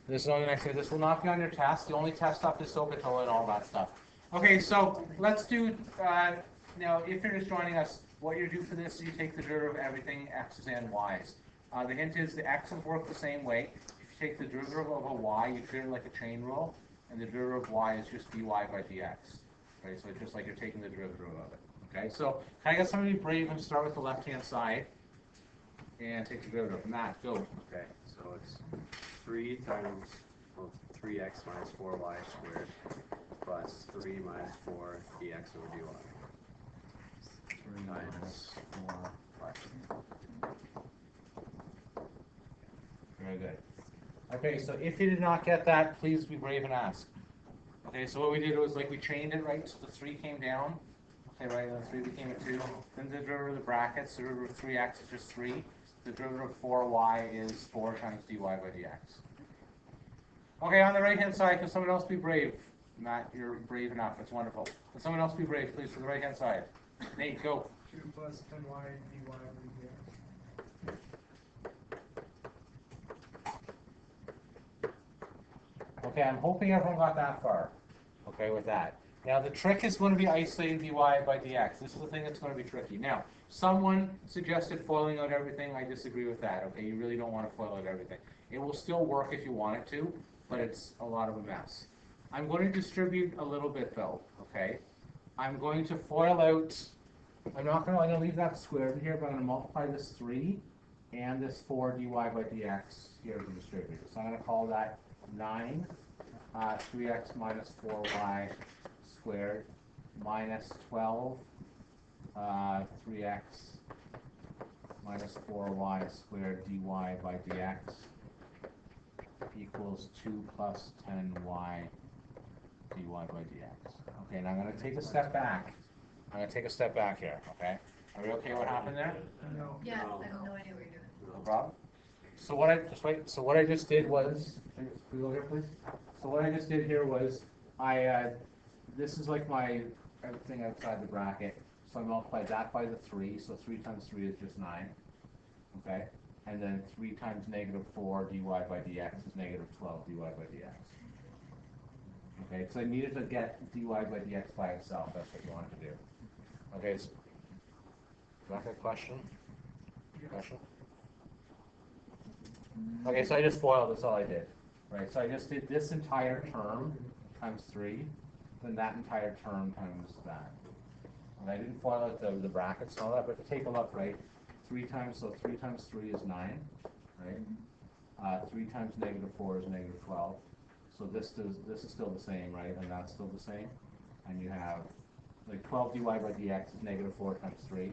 This is only next year. This will not be on your test. The only test stuff is SOHCAHTOA and all that stuff. Okay, so let's do, now if you're just joining us, what you do for this is you take the derivative of everything, x's and y's. The hint is the x's work the same way. If you take the derivative of a y, you treat it like a chain rule, and the derivative of y is just dy by dx. Okay, so it's just like you're taking the derivative of it. Okay, so can I get somebody brave and start with the left-hand side and take the derivative? Matt, go. Okay, so it's 3 times, well, 3x minus 4y squared plus 3 minus 4 dx over dy. 3 minus 4. Very good. Okay, so if you did not get that, please be brave and ask. Okay, so what we did was like we chained it, right? So the 3 came down. Okay, right, and the 3 became a 2. Then the derivative of the brackets, the derivative of 3x is just 3. The derivative of 4y is 4 times dy by dx. Okay, on the right-hand side, can someone else be brave? Matt, you're brave enough. That's wonderful. Can someone else be brave, please, for the right-hand side? Nate, go. 2 plus 10y dy over dx. Okay, I'm hoping everyone got that far. Okay, with that. Now the trick is going to be isolating dy by dx. This is the thing that's going to be tricky. Now, someone suggested foiling out everything. I disagree with that. Okay, you really don't want to foil out everything. It will still work if you want it to, but it's a lot of a mess. I'm going to distribute a little bit though. Okay, I'm going to foil out. I'm going to leave that squared here, but I'm going to multiply this 3 and this 4 dy by dx here to distribute. So I'm going to call that 9 3x minus 4y squared minus 12 3x minus 4y squared dy by dx equals 2 plus 10y dy by dx. Okay, now I'm going to take a step back. I'm going to take a step back here, okay? Are we okay what happened there? No. Yeah, I have no idea what you're doing. No problem. So what I just wait. So what I just did was, can we go here, please? So what I just did here was, this is like my everything outside the bracket. So I multiplied that by the 3. So 3 times 3 is just 9. Okay, and then 3 times negative 4 dy by dx is negative 12 dy by dx. Okay, so I needed to get dy by dx by itself. That's what you wanted to do. Okay. So, got a question? Question? Okay, so I just FOILed, that's all I did. Right, so I just did this entire term times 3, then that entire term times that. And I didn't FOIL out the brackets and all that, but to take a look, right, 3 times 3 is 9, right? 3 times negative 4 is negative 12. So this is still the same, right? And that's still the same. And you have, like 12 dy by dx is negative 4 times 3,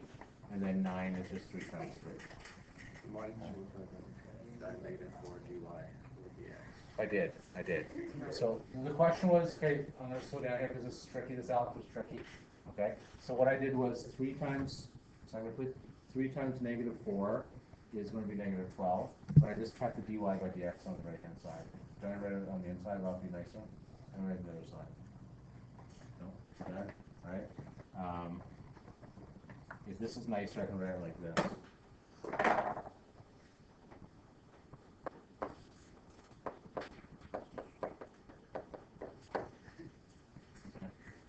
and then 9 is just 3 times 3. Why did you put that negative 4 dy over dx? I did. So the question was, okay, I'm going to slow down here because this is tricky, this algebra is tricky. Okay, so what I did was 3 times, please, 3 times negative 4 is going to be negative 12, but I just kept the dy by dx on the right-hand side. Did I write it on the inside? That'll be nicer. And write it on the other side. No? Okay? All right? If this is nicer, I can write it like this.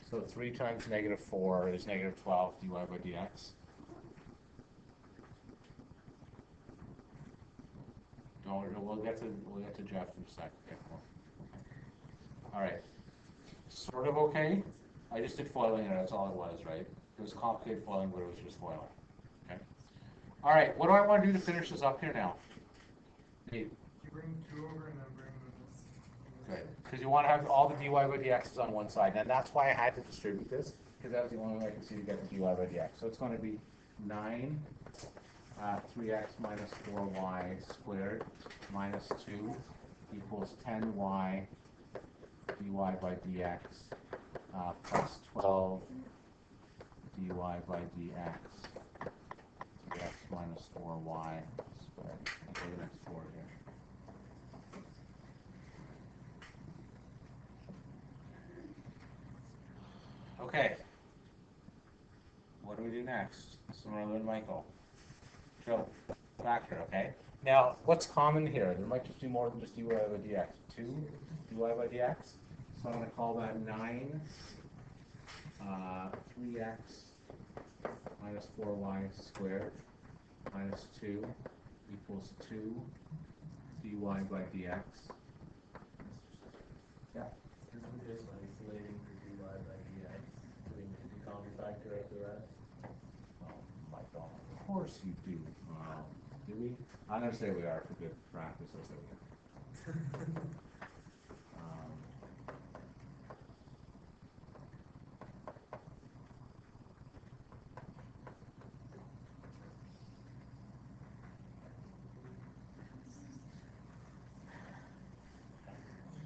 So 3 times negative 4 is negative 12 dy by dx. We'll get to Jeff in a second. Okay, cool. All right. Sort of okay. I just did foiling, and that's all it was, right? It was complicated foiling, but it was just foiling. Okay. All right. What do I want to do to finish this up here now? Nate. You bring 2 over and then bring this. Good. Because you want to have all the dy by dx's on one side, and that's why I had to distribute this, because that was the only way I could see to get the dy by dx. So it's going to be 9 3x minus 4y squared minus 2 equals 10y dy by dx plus 12 dy by dx minus 4y squared. Okay, the next 4 here. Okay. What do we do next? Someone other than Michael. Joe, factor, okay? Now, what's common here? There might just be more than just dy by dx. 2 dy by dx. So I'm going to call that 9 3x minus 4y squared minus 2 equals 2 dy by dx. Yeah. Isn't just isolating for dy by dx, putting the common factor as the rest? Oh my God. Of course you do. Do we? I'm going to say we are for good practice. I'll say we are.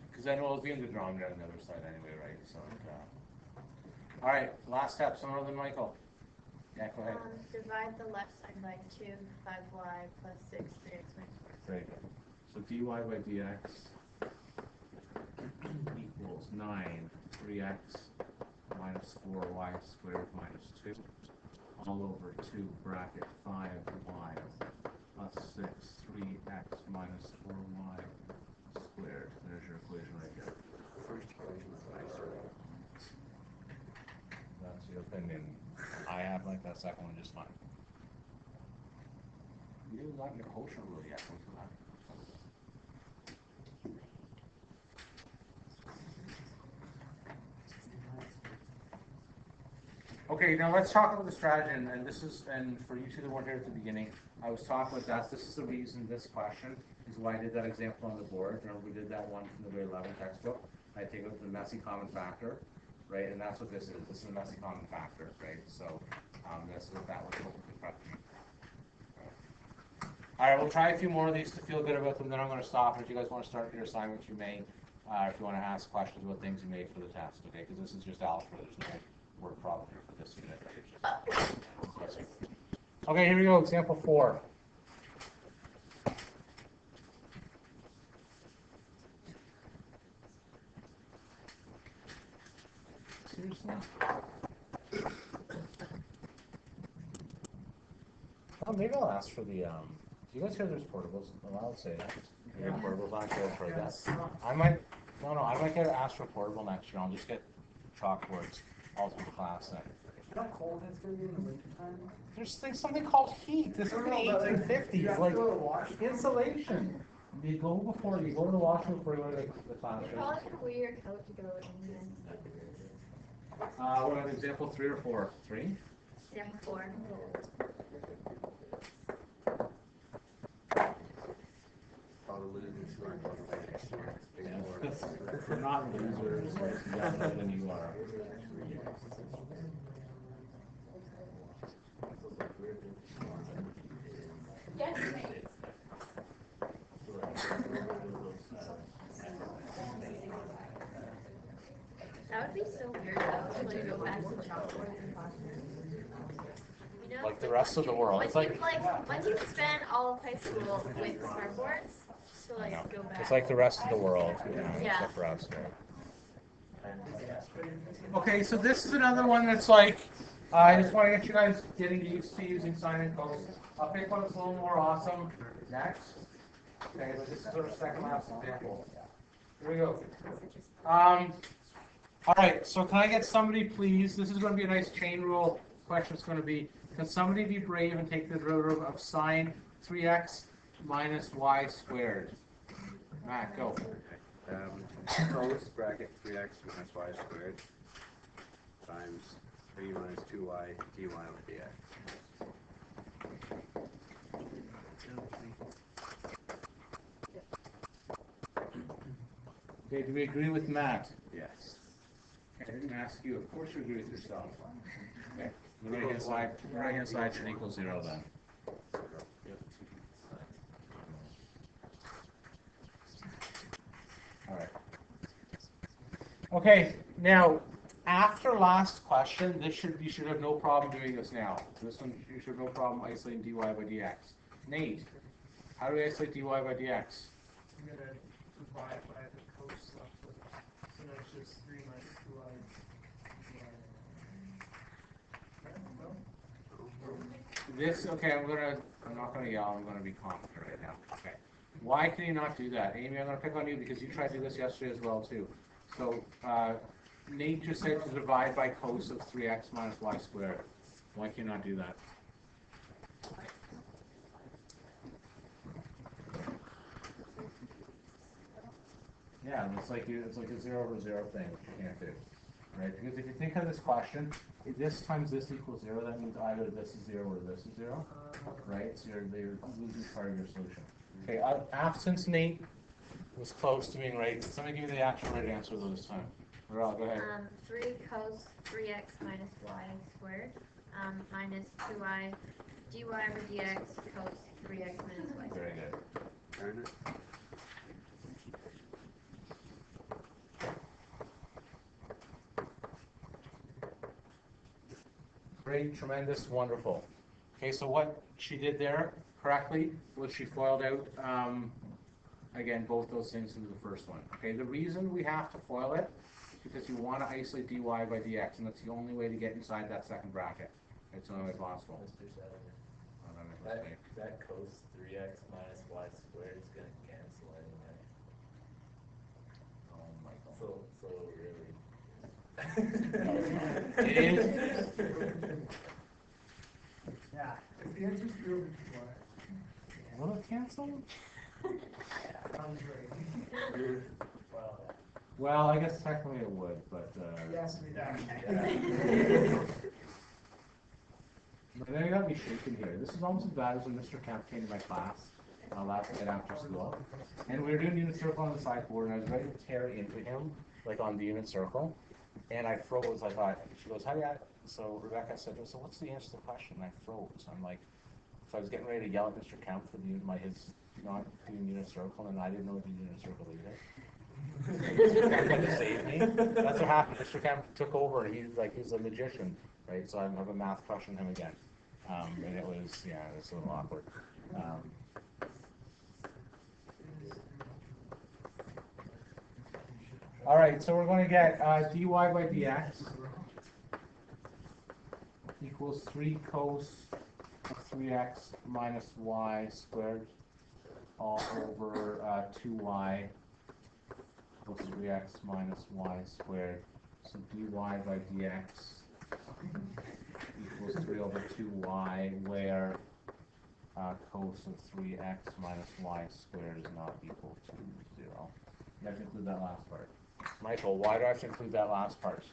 Because then we'll be in the denominator on the other side anyway, right? So, all right, last step. Someone other than Michael. Yeah, go ahead. Divide the left side by 2, 5y plus 6, 3x minus 4. Very good. So dy by dx equals 9 3x minus 4y squared minus 2 all over 2 bracket 5y plus 6 3x minus 4y squared. There's your equation right there. First equation is nicer. That's your opinion. I have like that second one just fine. You didn't like the kosher rule yet. What's that? Okay, now let's talk about the strategy, and this is, and for you two that weren't here at the beginning, I was talking about that. This is the reason this question is why I did that example on the board. Remember, we did that one from the grade 11 textbook. I take out the messy common factor, right? And that's what this is. This is a messy common factor, right? So this is what that was. All right, we'll try a few more of these to feel good about them. Then I'm going to stop. And if you guys want to start your assignments, you may. If you want to ask questions about things you made for the test, okay? Because this is just algebra. There's no word problem here for this unit. Okay, here we go. Example 4. Seriously? Oh, maybe I'll ask for the. Do you guys hear there's portables? Well, I would say that. Yeah, portables aren't good for that. I might. No, I might get asked for a portable next year. I'll just get chalkboards all through the class then. You know how cold it's gonna be in the wintertime? There's something called heat. This is the 1850s. Like insulation. You go to the washroom before you go to the classroom. You probably can wear your coat to go in. What on example 3 or 4? 3? Yeah, 4. All the losers who aren't going to play next year. We're not losers. We're younger than you are. Yes. That would be so weird though, to like go back to chalkboard and you know, Like the rest of the world. It's like once you spend all of high school with smartboards, so like go back. it's like the rest of the world, Yeah. except for us. Okay, so this is another one that's like, I just want to get you guys getting used to using sign and codes. I'll pick one that's a little more awesome next. Okay, but this is our second last example. Here we go. All right, so can I get somebody, please? This is going to be a nice chain rule question. It's going to be, can somebody be brave and take the derivative of sine 3x minus y squared? Matt, go. Close bracket 3x minus y squared times 3 minus 2y dy over dx. Okay, do we agree with Matt? Yes. Okay, I didn't ask you. Of course you agree with yourself. Okay, the right-hand side should equal 0 then. All right. Okay, now after last question, you should have no problem doing this now. This one you should have no problem isolating dy by dx. Nate, how do we isolate dy by dx? I'm gonna divide by the cosine. So that's just 3 minus 2i. This, okay, I'm gonna I'm not gonna yell, I'm gonna be confident right now. Okay. Why can you not do that? Amy, I'm gonna pick on you because you tried to do this yesterday as well too. So, Nate just said to divide by cos of 3x minus y squared. Why can you not do that? Yeah, and it's like a 0 over 0 thing, which you can't do. Right? Because if you think of this question, if this times this equals 0, that means either this is 0 or this is 0. Right? So you're losing part of your solution. Okay, absence Nate was close to being right. Somebody give me the actual right answer though this time. Ral, go ahead. 3 cos 3x minus y squared minus 2y dy over dx cos 3x minus y Very squared. good. Turn it. Great, tremendous, wonderful. Okay, so what she did there correctly was she foiled out, again, both those things into the first one. Okay, the reason we have to foil it is because you want to isolate dy by dx, and that's the only way to get inside that second bracket. It's the only way possible. Mr. Sadler, Oh, that makes a mistake. that cos 3x minus y squared is gonna cancel anyway. Oh, Michael. So really. It is. Yeah, if the answer's 0 over 2y, Will it cancel? sounds right. Well, I guess technically it would, but Yes, we But then you got me shaking here. This is almost as bad as when Mr. Kemp came to my class last night after school. And we were doing unit circle on the sideboard, and I was ready to tear into him, like on the unit circle. And I froze. I thought, she goes, how do you, so Rebecca said, so what's the answer to the question? And I froze. I'm like, so I was getting ready to yell at Mr. Kemp for his not doing unit circle, and I didn't know the unit circle either. Mr. Kemp had to save me. That's what happened. Mr. Kemp took over, and he's a magician, right? So I have a math crush on him again. And it was a little awkward. All right, so we're going to get dy by dx equals 3 cos of 3x minus y squared all over 2y cos 3x minus y squared. So dy by dx equals 3 over 2y, where cos of 3x minus y squared is not equal to 0. You have to include that last part. Michael, why do I have to include that last part?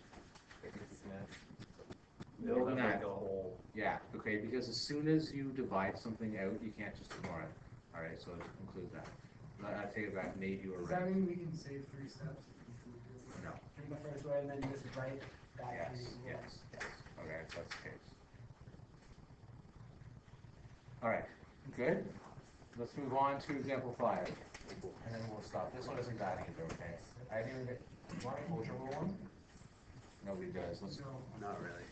Build up Nah. like a whole. Yeah, okay, because as soon as you divide something out, you can't just ignore it. All right, so include that. I take it back, Nate, you were Does right. that mean we can save 3 steps? No. In the first way, and then just write back Yes, to yes, yes. Okay, so that's the case. All right, good. Let's move on to example 5, and then we'll stop. This one isn't bad either, okay? I didn't even get, do you want a closure rule one? Nobody does. Let's go. Not really.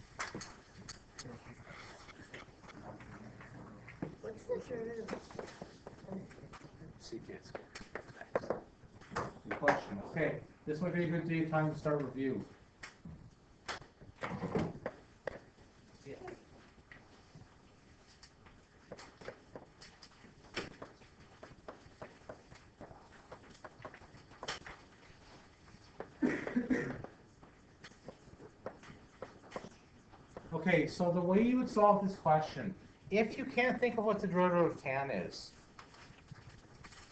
What's the derivative? Secant squared. Good question. Okay, this might be a good day time to start review. Okay, so the way you would solve this question, if you can't think of what the derivative of tan is,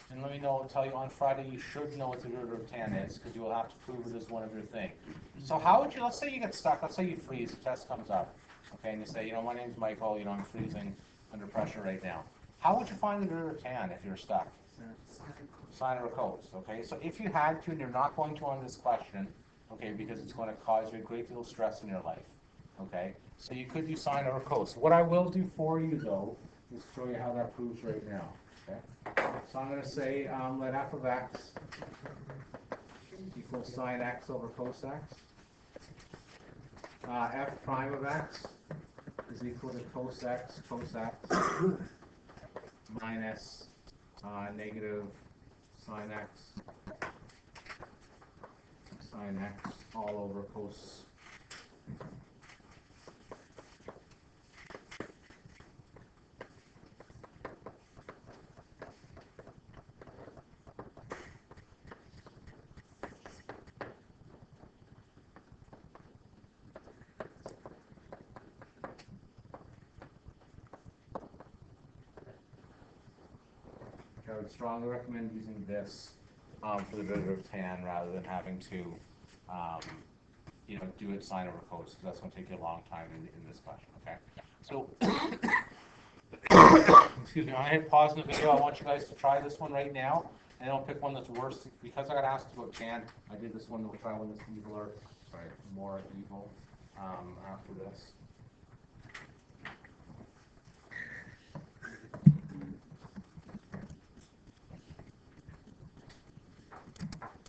and let me tell you on Friday, you should know what the derivative of tan is, because you will have to prove it as one of your things. So how would you, let's say you get stuck, let's say you freeze, the test comes up, okay, and you say, my name's Michael, I'm freezing under pressure right now. How would you find the derivative of tan if you're stuck? Sine or cos, okay? So if you had to, and you're not going to on this question, okay, because it's going to cause you a great deal of stress in your life, okay? So you could do sine over cos. What I will do for you, though, is show you how that proves right now, okay? So I'm going to say let f of x equals sine x over cos x. F prime of x is equal to cos x minus negative sine x all over cos. I would strongly recommend using this for the derivative of tan rather than having to, do it sine over cos, because that's going to take you a long time in this question, okay? So, excuse me, I'm going to hit pause in the video. I want you guys to try this one right now, and I'll pick one that's worse. Because I got asked about tan, I did this one. We'll try one that's eviler, sorry, more evil after this.